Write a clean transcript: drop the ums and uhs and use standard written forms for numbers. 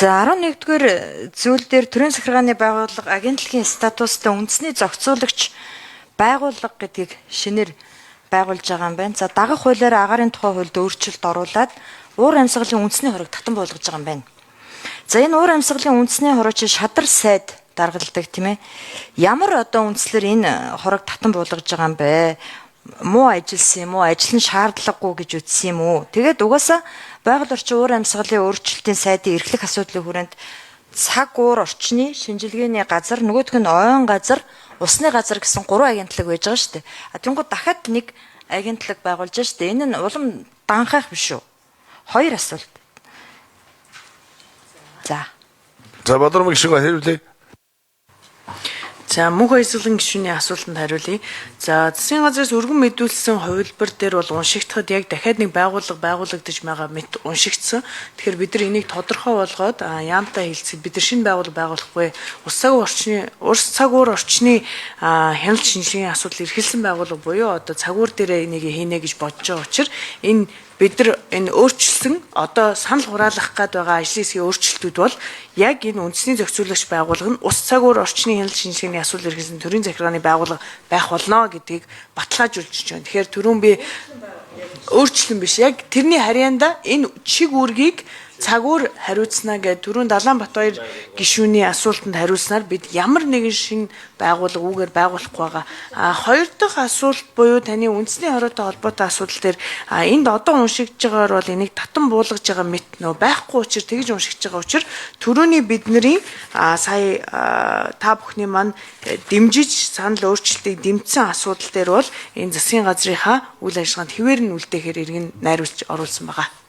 За 11-р зүйл дээр төрийн захиргааны байгууллага агентлагийн статустай үндэсний зохицуулагч байгууллага гэдгийг шинээр байгуулж байгаа юм байна. За дагах хуулиар агаарын тухай хуульд өөрчлөлт оруулад уур амьсгалын үндэсний хориг татан болгож байгаа юм байна. За энэ уур амьсгалын үндэсний хорог чи шадар сайд даргалдаг тийм ээ. Ямар одоо үндслэр энэ хорог татан болгож байгаа юм бэ? Муу ажилласан юм уу? Ажил нь шаардлагагүй гэж үтсэн юм уу? Тэгээд угаасаа байгаль орчин уур амьсгалын өөрчлөлтийн сайдын эрхлэх асуудлын хүрээнд цаг уур орчны шинжилгээний газар, нөгөөх нь ойн газар, усны газар гэсэн 3 агентлаг байж байгаа шүү дээ. Тэнгууд дахиад нэг агентлаг байгуулж байгаа шүү дээ. Энэ нь улам данхайх биш үү? 2 асуулт. За Бодромыг шиг хариулъя. За мөнх баясгалан гишүүний асуултанд хариулъя. За засгийн газраас өргөн мэдүүлсэн хувилбар дээр бол уншигдахад яг дахиад нэг байгуулагдаж байгаа мэт уншигдсан. Тэгэхээр бид нар энийг тодорхой болгоод яамтай хэлцээд бид нар шинэ байгууллага байгуулахгүй урс цаг уур орчны хяналт шинжилгээний асуудал эрхэлсэн байгууллага буюу одоо цаг уур дээр энийг хийнэ гэж бодож байгаа учраас энэ бид нар энэ өөрчлөсөн одоо санал хураалгах гээд байгаа ажлын хэсгийн өөрчлөлтүүд бол яг энэ үндэсний зохицуулагч байгууллага нь ус цаг уур орчны хяналт шинжилгээний асуудал эрхэлсэн төрийн захиргааны байгууллага байх болно гэдгийг баталгаажуулж байна. Тэгэхээр түрүүн би өөрчлөн биш яг тэрний харьяанда энэ чиг үүргийг цаг уур хариуцнаа гэдэг түрүүн Далаанбаатар гишүүний асуултанд хариулснаар бид ямар нэгэн шинэ байгууллага үүгээр байгуулахгүй байгаа. Хоёр дахь асуулт буюу таны үндэсний хороотой холбоотой асуудал дээр энд одоо уншигдж байгаагаар бол энийг татан буулгаж байгаа мэт нөө байхгүй учраас тэгж уншигдж байгаа учраас түрүүний бидний сая та бүхний маань дэмжиж санал өөрчлөлтийг дэмжсэн асуудал дээр бол энэ засгийн газрынхаа үйл ажиллагаанд хэвээр нь үлдээхээр иргэн найруулж оруулсан байгаа.